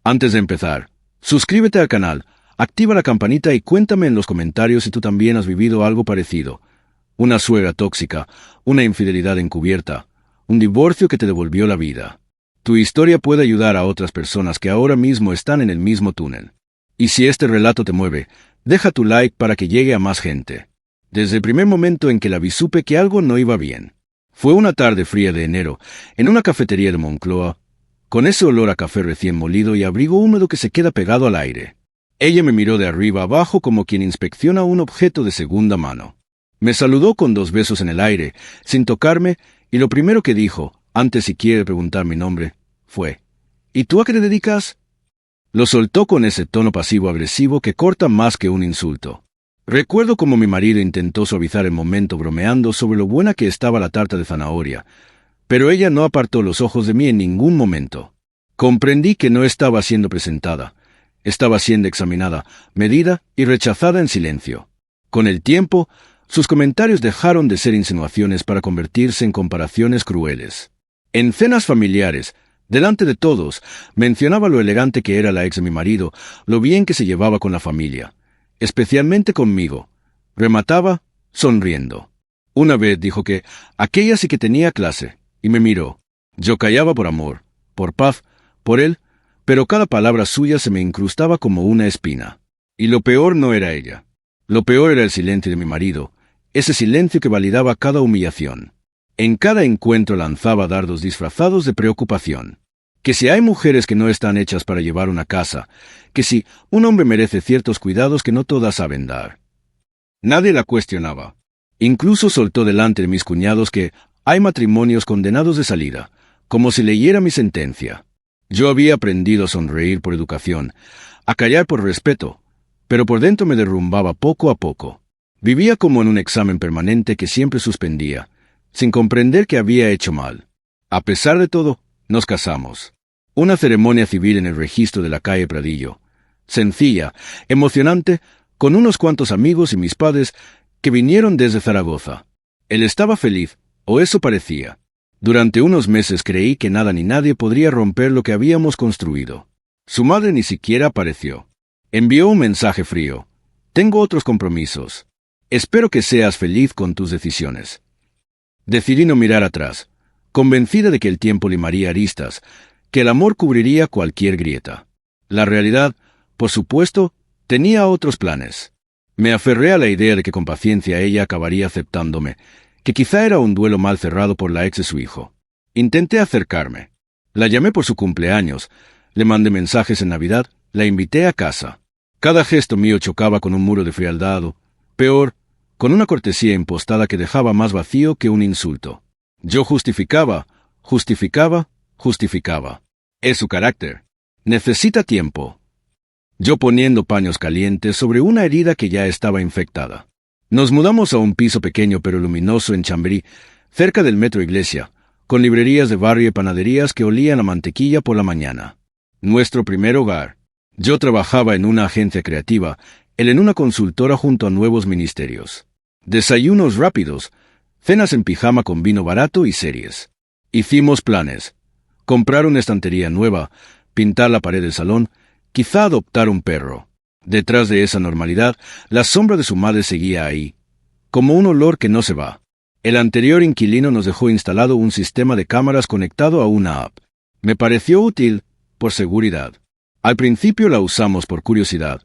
Antes de empezar, suscríbete al canal, activa la campanita y cuéntame en los comentarios si tú también has vivido algo parecido. Una suegra tóxica, una infidelidad encubierta, un divorcio que te devolvió la vida. Tu historia puede ayudar a otras personas que ahora mismo están en el mismo túnel. Y si este relato te mueve, deja tu like para que llegue a más gente. Desde el primer momento en que la vi supe que algo no iba bien. Fue una tarde fría de enero, en una cafetería de Moncloa, con ese olor a café recién molido y abrigo húmedo que se queda pegado al aire. Ella me miró de arriba abajo como quien inspecciona un objeto de segunda mano. Me saludó con 2 besos en el aire, sin tocarme, y lo primero que dijo, antes siquiera de preguntar mi nombre, fue: ¿Y tú a qué te dedicas? Lo soltó con ese tono pasivo-agresivo que corta más que un insulto. Recuerdo cómo mi marido intentó suavizar el momento bromeando sobre lo buena que estaba la tarta de zanahoria, pero ella no apartó los ojos de mí en ningún momento. Comprendí que no estaba siendo presentada. Estaba siendo examinada, medida y rechazada en silencio. Con el tiempo, sus comentarios dejaron de ser insinuaciones para convertirse en comparaciones crueles. En cenas familiares, delante de todos, mencionaba lo elegante que era la ex de mi marido, lo bien que se llevaba con la familia, especialmente conmigo. Remataba, sonriendo. Una vez dijo que aquella sí que tenía clase, y me miró. Yo callaba por amor, por paz, por él, pero cada palabra suya se me incrustaba como una espina. Y lo peor no era ella. Lo peor era el silencio de mi marido, ese silencio que validaba cada humillación. En cada encuentro lanzaba dardos disfrazados de preocupación. Que si hay mujeres que no están hechas para llevar una casa, que si un hombre merece ciertos cuidados que no todas saben dar. Nadie la cuestionaba. Incluso soltó delante de mis cuñados que hay matrimonios condenados de salida, como si leyera mi sentencia. Yo había aprendido a sonreír por educación, a callar por respeto, pero por dentro me derrumbaba poco a poco. Vivía como en un examen permanente que siempre suspendía, sin comprender que había hecho mal. A pesar de todo, nos casamos. Una ceremonia civil en el registro de la calle Pradillo. Sencilla, emocionante, con unos cuantos amigos y mis padres que vinieron desde Zaragoza. Él estaba feliz, o eso parecía. Durante unos meses creí que nada ni nadie podría romper lo que habíamos construido. Su madre ni siquiera apareció. Envió un mensaje frío. Tengo otros compromisos. Espero que seas feliz con tus decisiones. Decidí no mirar atrás, convencida de que el tiempo limaría aristas, que el amor cubriría cualquier grieta. La realidad, por supuesto, tenía otros planes. Me aferré a la idea de que con paciencia ella acabaría aceptándome, que quizá era un duelo mal cerrado por la ex de su hijo. Intenté acercarme. La llamé por su cumpleaños, le mandé mensajes en Navidad, la invité a casa. Cada gesto mío chocaba con un muro de frialdad o, peor, con una cortesía impostada que dejaba más vacío que un insulto. Yo justificaba. Es su carácter. Necesita tiempo. Yo poniendo paños calientes sobre una herida que ya estaba infectada. Nos mudamos a un piso pequeño pero luminoso en Chamberí, cerca del metro Iglesia, con librerías de barrio y panaderías que olían a mantequilla por la mañana. Nuestro primer hogar. Yo trabajaba en una agencia creativa, él en una consultora junto a nuevos ministerios. Desayunos rápidos, cenas en pijama con vino barato y series. Hicimos planes. Comprar una estantería nueva, pintar la pared del salón, quizá adoptar un perro. Detrás de esa normalidad, la sombra de su madre seguía ahí, como un olor que no se va. El anterior inquilino nos dejó instalado un sistema de cámaras conectado a una app. Me pareció útil, por seguridad. Al principio la usamos por curiosidad,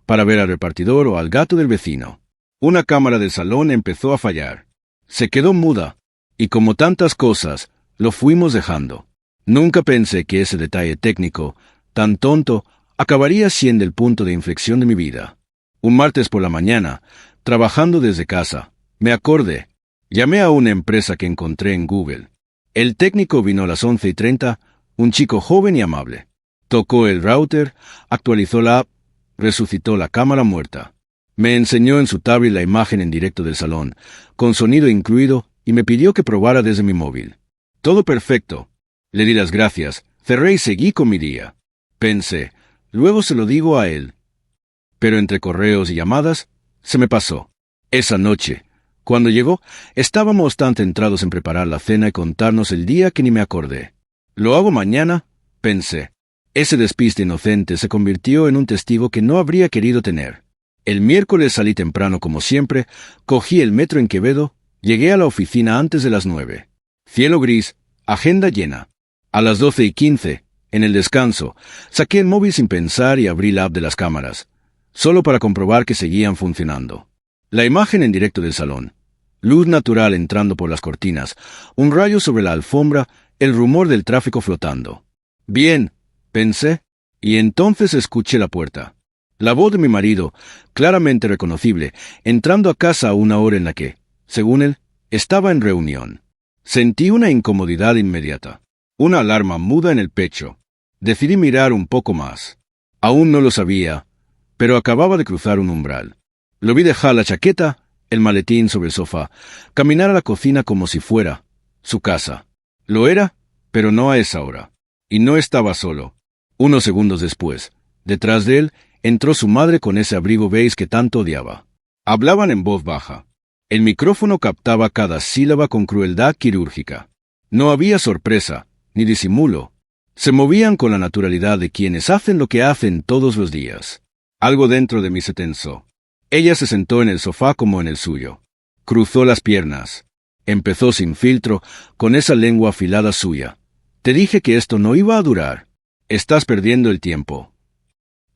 para ver al repartidor o al gato del vecino. Una cámara del salón empezó a fallar. Se quedó muda, y como tantas cosas, lo fuimos dejando. Nunca pensé que ese detalle técnico, tan tonto, acabaría siendo el punto de inflexión de mi vida. Un martes por la mañana, trabajando desde casa, me acordé. Llamé a una empresa que encontré en Google. El técnico vino a las 11:30, un chico joven y amable. Tocó el router, actualizó la app, resucitó la cámara muerta. Me enseñó en su tablet la imagen en directo del salón, con sonido incluido, y me pidió que probara desde mi móvil. Todo perfecto. Le di las gracias, cerré y seguí con mi día. Pensé, luego se lo digo a él. Pero entre correos y llamadas, se me pasó. Esa noche, cuando llegó, estábamos tan centrados en preparar la cena y contarnos el día que ni me acordé. Lo hago mañana, pensé. Ese despiste inocente se convirtió en un testigo que no habría querido tener. El miércoles salí temprano como siempre, cogí el metro en Quevedo, llegué a la oficina antes de las 9. Cielo gris, agenda llena. A las 12:15, en el descanso, saqué el móvil sin pensar y abrí la app de las cámaras, solo para comprobar que seguían funcionando. La imagen en directo del salón, luz natural entrando por las cortinas, un rayo sobre la alfombra, el rumor del tráfico flotando. Bien, pensé, y entonces escuché la puerta. La voz de mi marido, claramente reconocible, entrando a casa a una hora en la que, según él, estaba en reunión. Sentí una incomodidad inmediata, una alarma muda en el pecho. Decidí mirar un poco más. Aún no lo sabía, pero acababa de cruzar un umbral. Lo vi dejar la chaqueta, el maletín sobre el sofá, caminar a la cocina como si fuera su casa. Lo era, pero no a esa hora. Y no estaba solo. Unos segundos después, detrás de él, entró su madre con ese abrigo beige que tanto odiaba. Hablaban en voz baja. El micrófono captaba cada sílaba con crueldad quirúrgica. No había sorpresa, ni disimulo. Se movían con la naturalidad de quienes hacen lo que hacen todos los días. Algo dentro de mí se tensó. Ella se sentó en el sofá como en el suyo. Cruzó las piernas. Empezó sin filtro, con esa lengua afilada suya. Te dije que esto no iba a durar. Estás perdiendo el tiempo.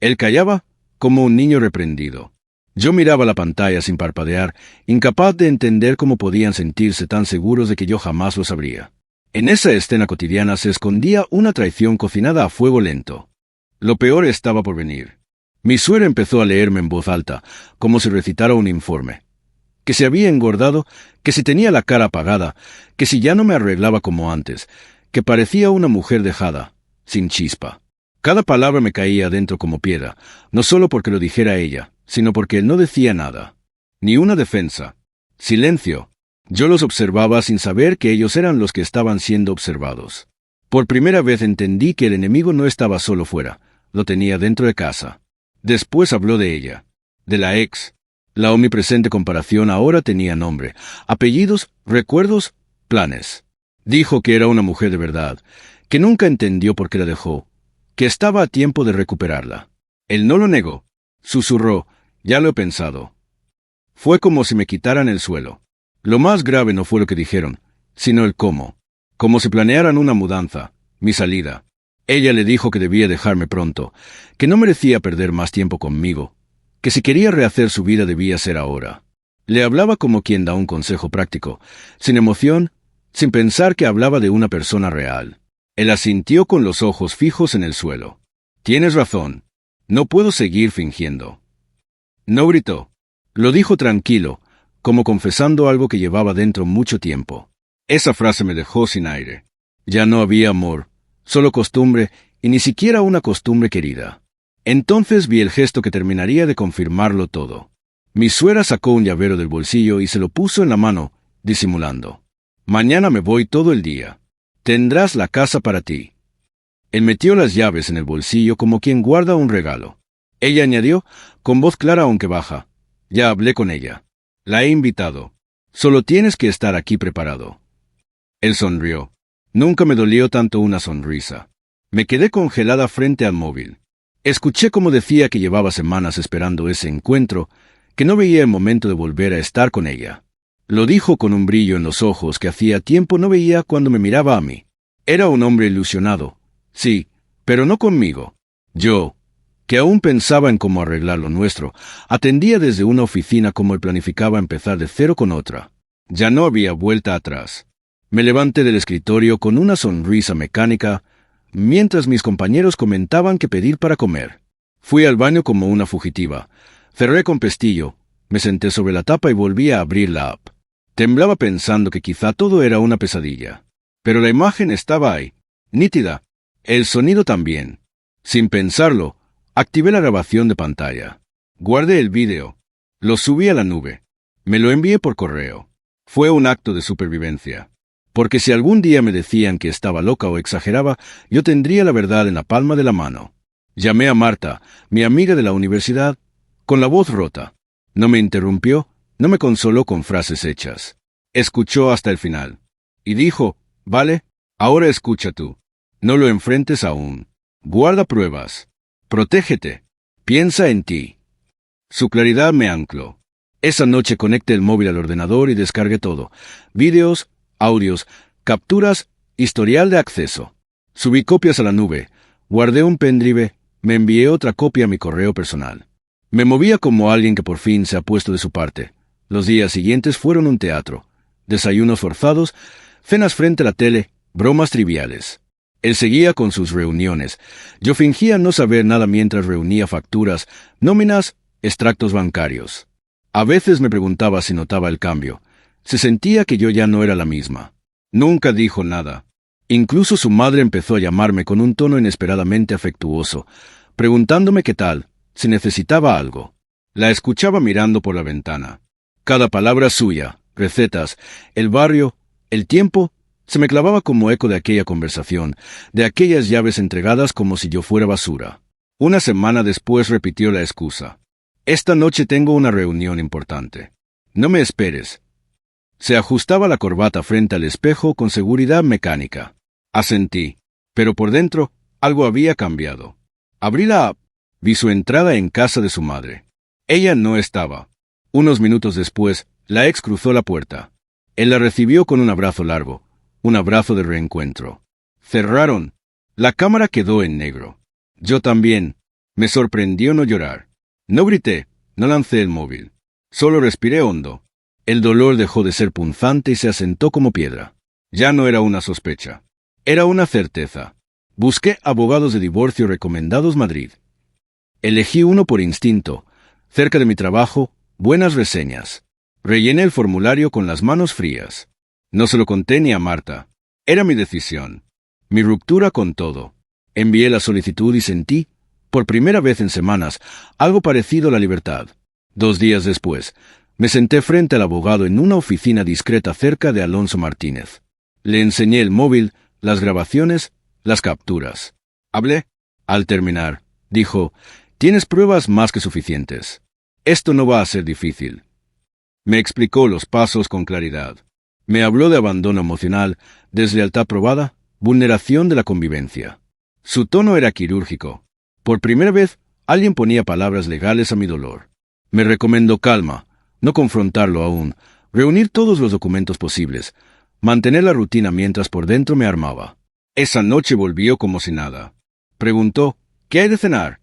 Él callaba, como un niño reprendido. Yo miraba la pantalla sin parpadear, incapaz de entender cómo podían sentirse tan seguros de que yo jamás lo sabría. En esa escena cotidiana se escondía una traición cocinada a fuego lento. Lo peor estaba por venir. Mi suegra empezó a leerme en voz alta, como si recitara un informe. Que se había engordado, que si tenía la cara apagada, que si ya no me arreglaba como antes, que parecía una mujer dejada, sin chispa. Cada palabra me caía adentro como piedra, no solo porque lo dijera ella, sino porque él no decía nada. Ni una defensa. Silencio. Yo los observaba sin saber que ellos eran los que estaban siendo observados. Por primera vez entendí que el enemigo no estaba solo fuera, lo tenía dentro de casa. Después habló de ella, de la ex. La omnipresente comparación ahora tenía nombre, apellidos, recuerdos, planes. Dijo que era una mujer de verdad, que nunca entendió por qué la dejó, que estaba a tiempo de recuperarla. Él no lo negó. Susurró, ya lo he pensado. Fue como si me quitaran el suelo. Lo más grave no fue lo que dijeron, sino el cómo. Como si planearan una mudanza, mi salida. Ella le dijo que debía dejarme pronto, que no merecía perder más tiempo conmigo, que si quería rehacer su vida debía ser ahora. Le hablaba como quien da un consejo práctico, sin emoción, sin pensar que hablaba de una persona real. Él asintió con los ojos fijos en el suelo. Tienes razón. No puedo seguir fingiendo. No gritó. Lo dijo tranquilo, como confesando algo que llevaba dentro mucho tiempo. Esa frase me dejó sin aire. Ya no había amor, solo costumbre, y ni siquiera una costumbre querida. Entonces vi el gesto que terminaría de confirmarlo todo. Mi suegra sacó un llavero del bolsillo y se lo puso en la mano, disimulando. Mañana me voy todo el día. Tendrás la casa para ti. Él metió las llaves en el bolsillo como quien guarda un regalo. Ella añadió, con voz clara aunque baja, ya hablé con ella. La he invitado. Solo tienes que estar aquí preparado. Él sonrió. Nunca me dolió tanto una sonrisa. Me quedé congelada frente al móvil. Escuché cómo decía que llevaba semanas esperando ese encuentro, que no veía el momento de volver a estar con ella. Lo dijo con un brillo en los ojos que hacía tiempo no veía cuando me miraba a mí. Era un hombre ilusionado, sí, pero no conmigo. Yo, que aún pensaba en cómo arreglar lo nuestro, atendía desde una oficina como él planificaba empezar de cero con otra. Ya no había vuelta atrás. Me levanté del escritorio con una sonrisa mecánica, mientras mis compañeros comentaban qué pedir para comer. Fui al baño como una fugitiva. Cerré con pestillo, me senté sobre la tapa y volví a abrir la app. Temblaba pensando que quizá todo era una pesadilla. Pero la imagen estaba ahí, nítida. El sonido también. Sin pensarlo, activé la grabación de pantalla. Guardé el vídeo. Lo subí a la nube. Me lo envié por correo. Fue un acto de supervivencia. Porque si algún día me decían que estaba loca o exageraba, yo tendría la verdad en la palma de la mano. Llamé a Marta, mi amiga de la universidad, con la voz rota. No me interrumpió, no me consoló con frases hechas. Escuchó hasta el final. Y dijo, vale, ahora escucha tú. No lo enfrentes aún. Guarda pruebas. Protégete. Piensa en ti. Su claridad me ancló. Esa noche conecté el móvil al ordenador y descargué todo. Vídeos, audios, capturas, historial de acceso. Subí copias a la nube. Guardé un pendrive. Me envié otra copia a mi correo personal. Me movía como alguien que por fin se ha puesto de su parte. Los días siguientes fueron un teatro. Desayunos forzados, cenas frente a la tele, bromas triviales. Él seguía con sus reuniones. Yo fingía no saber nada mientras reunía facturas, nóminas, extractos bancarios. A veces me preguntaba si notaba el cambio. Se sentía que yo ya no era la misma. Nunca dijo nada. Incluso su madre empezó a llamarme con un tono inesperadamente afectuoso, preguntándome qué tal, si necesitaba algo. La escuchaba mirando por la ventana. Cada palabra suya, recetas, el barrio, el tiempo, se me clavaba como eco de aquella conversación, de aquellas llaves entregadas como si yo fuera basura. Una semana después repitió la excusa. Esta noche tengo una reunión importante. No me esperes. Se ajustaba la corbata frente al espejo con seguridad mecánica. Asentí, pero por dentro algo había cambiado. Abrí la app. Vi su entrada en casa de su madre. Ella no estaba. Unos minutos después, la ex cruzó la puerta. Él la recibió con un abrazo largo, un abrazo de reencuentro. Cerraron. La cámara quedó en negro. Yo también. Me sorprendió no llorar. No grité, no lancé el móvil. Solo respiré hondo. El dolor dejó de ser punzante y se asentó como piedra. Ya no era una sospecha. Era una certeza. Busqué abogados de divorcio recomendados Madrid. Elegí uno por instinto. Cerca de mi trabajo, buenas reseñas. Rellené el formulario con las manos frías. No se lo conté ni a Marta. Era mi decisión. Mi ruptura con todo. Envié la solicitud y sentí, por primera vez en semanas, algo parecido a la libertad. 2 días después, me senté frente al abogado en una oficina discreta cerca de Alonso Martínez. Le enseñé el móvil, las grabaciones, las capturas. Hablé. Al terminar, dijo, «Tienes pruebas más que suficientes. Esto no va a ser difícil». Me explicó los pasos con claridad. Me habló de abandono emocional, deslealtad probada, vulneración de la convivencia. Su tono era quirúrgico. Por primera vez, alguien ponía palabras legales a mi dolor. Me recomendó calma, no confrontarlo aún, reunir todos los documentos posibles, mantener la rutina mientras por dentro me armaba. Esa noche volvió como si nada. Preguntó, «¿Qué hay de cenar?»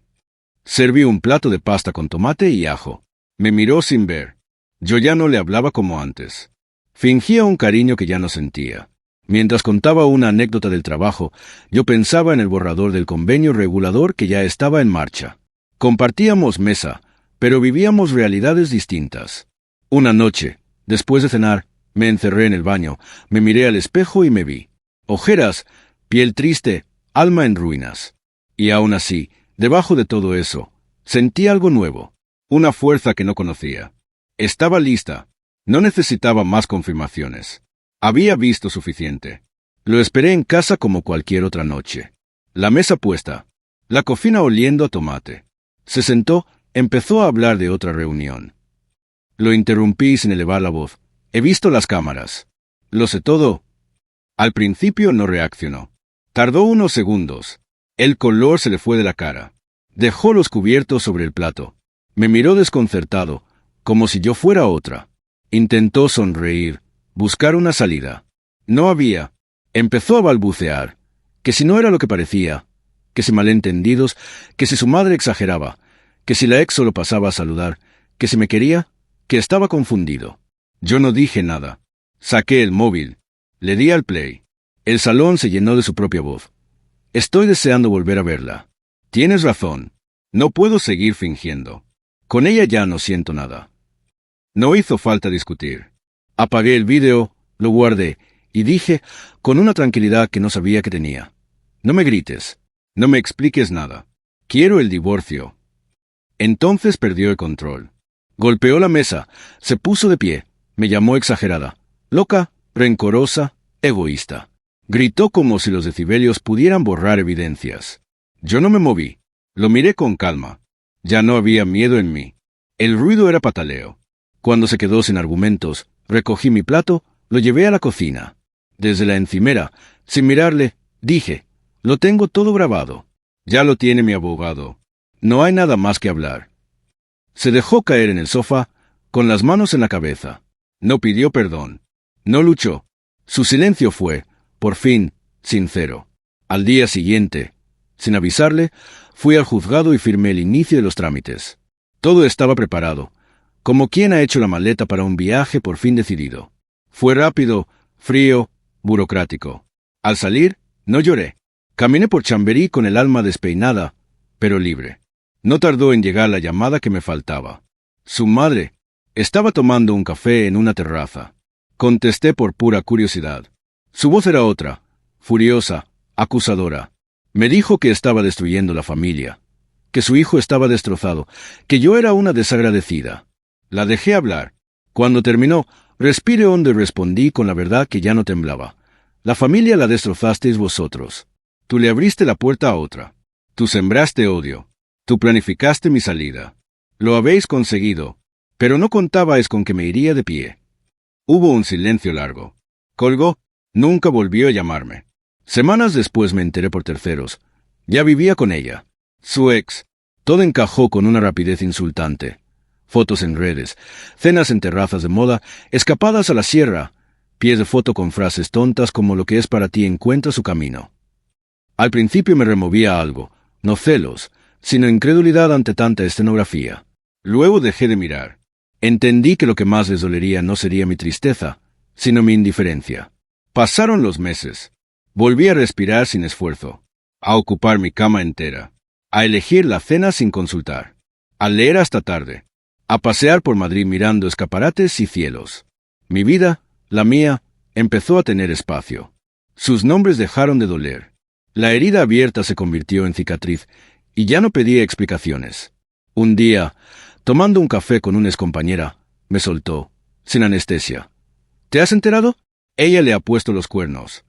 Serví un plato de pasta con tomate y ajo. Me miró sin ver. Yo ya no le hablaba como antes. Fingía un cariño que ya no sentía. Mientras contaba una anécdota del trabajo, yo pensaba en el borrador del convenio regulador que ya estaba en marcha. Compartíamos mesa, pero vivíamos realidades distintas. Una noche, después de cenar, me encerré en el baño, me miré al espejo y me vi. Ojeras, piel triste, alma en ruinas. Y aún así, debajo de todo eso, sentí algo nuevo, una fuerza que no conocía. Estaba lista. No necesitaba más confirmaciones. Había visto suficiente. Lo esperé en casa como cualquier otra noche. La mesa puesta. La cocina oliendo a tomate. Se sentó, empezó a hablar de otra reunión. Lo interrumpí sin elevar la voz. He visto las cámaras. Lo sé todo. Al principio no reaccionó. Tardó unos segundos. El color se le fue de la cara. Dejó los cubiertos sobre el plato. Me miró desconcertado, como si yo fuera otra. Intentó sonreír, buscar una salida. No había. Empezó a balbucear, que si no era lo que parecía, que si malentendidos, que si su madre exageraba, que si la ex solo pasaba a saludar, que si me quería, que estaba confundido. Yo no dije nada. Saqué el móvil. Le di al play. El salón se llenó de su propia voz. Estoy deseando volver a verla. Tienes razón. No puedo seguir fingiendo. Con ella ya no siento nada. No hizo falta discutir. Apagué el vídeo, lo guardé, y dije, con una tranquilidad que no sabía que tenía. No me grites. No me expliques nada. Quiero el divorcio. Entonces perdió el control. Golpeó la mesa, se puso de pie, me llamó exagerada, loca, rencorosa, egoísta. Gritó como si los decibelios pudieran borrar evidencias. Yo no me moví. Lo miré con calma. Ya no había miedo en mí. El ruido era pataleo. Cuando se quedó sin argumentos, recogí mi plato, lo llevé a la cocina. Desde la encimera, sin mirarle, dije, lo tengo todo grabado. Ya lo tiene mi abogado. No hay nada más que hablar. Se dejó caer en el sofá, con las manos en la cabeza. No pidió perdón. No luchó. Su silencio fue, por fin, sincero. Al día siguiente, sin avisarle, fui al juzgado y firmé el inicio de los trámites. Todo estaba preparado, como quien ha hecho la maleta para un viaje por fin decidido. Fue rápido, frío, burocrático. Al salir, no lloré. Caminé por Chamberí con el alma despeinada, pero libre. No tardó en llegar la llamada que me faltaba. Su madre estaba tomando un café en una terraza. Contesté por pura curiosidad. Su voz era otra, furiosa, acusadora. Me dijo que estaba destruyendo la familia, que su hijo estaba destrozado, que yo era una desagradecida. La dejé hablar. Cuando terminó, respiré hondo y respondí con la verdad que ya no temblaba. La familia la destrozasteis vosotros. Tú le abriste la puerta a otra. Tú sembraste odio. Tú planificaste mi salida. Lo habéis conseguido, pero no contabais con que me iría de pie. Hubo un silencio largo. Colgó. Nunca volvió a llamarme. Semanas después me enteré por terceros. Ya vivía con ella. Su ex. Todo encajó con una rapidez insultante. Fotos en redes, cenas en terrazas de moda, escapadas a la sierra, pies de foto con frases tontas como lo que es para ti encuentra su camino. Al principio me removía algo, no celos, sino incredulidad ante tanta escenografía. Luego dejé de mirar. Entendí que lo que más les dolería no sería mi tristeza, sino mi indiferencia. Pasaron los meses. Volví a respirar sin esfuerzo, a ocupar mi cama entera, a elegir la cena sin consultar, a leer hasta tarde, a pasear por Madrid mirando escaparates y cielos. Mi vida, la mía, empezó a tener espacio. Sus nombres dejaron de doler. La herida abierta se convirtió en cicatriz y ya no pedía explicaciones. Un día, tomando un café con una excompañera, me soltó, sin anestesia. ¿Te has enterado? Ella le ha puesto los cuernos.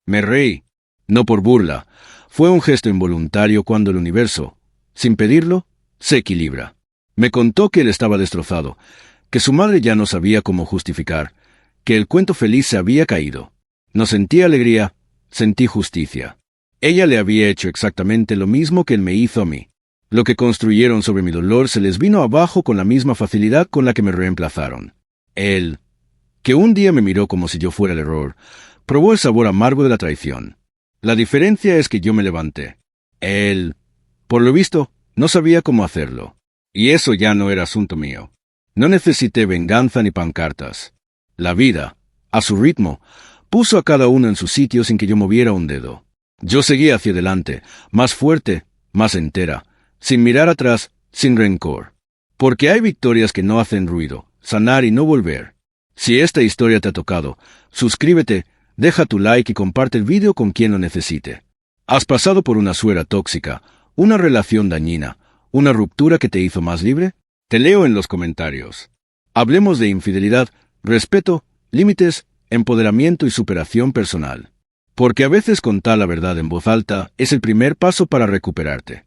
Me reí, no por burla. Fue un gesto involuntario cuando el universo, sin pedirlo, se equilibra. Me contó que él estaba destrozado, que su madre ya no sabía cómo justificar, que el cuento feliz se había caído. No sentí alegría, sentí justicia. Ella le había hecho exactamente lo mismo que él me hizo a mí. Lo que construyeron sobre mi dolor se les vino abajo con la misma facilidad con la que me reemplazaron. Él, que un día me miró como si yo fuera el error, probó el sabor amargo de la traición. La diferencia es que yo me levanté. Él, por lo visto, no sabía cómo hacerlo. Y eso ya no era asunto mío. No necesité venganza ni pancartas. La vida, a su ritmo, puso a cada uno en su sitio sin que yo moviera un dedo. Yo seguía hacia adelante, más fuerte, más entera, sin mirar atrás, sin rencor. Porque hay victorias que no hacen ruido, sanar y no volver. Si esta historia te ha tocado, suscríbete, deja tu like y comparte el vídeo con quien lo necesite. ¿Has pasado por una suegra tóxica, una relación dañina, una ruptura que te hizo más libre? Te leo en los comentarios. Hablemos de infidelidad, respeto, límites, empoderamiento y superación personal. Porque a veces contar la verdad en voz alta es el primer paso para recuperarte.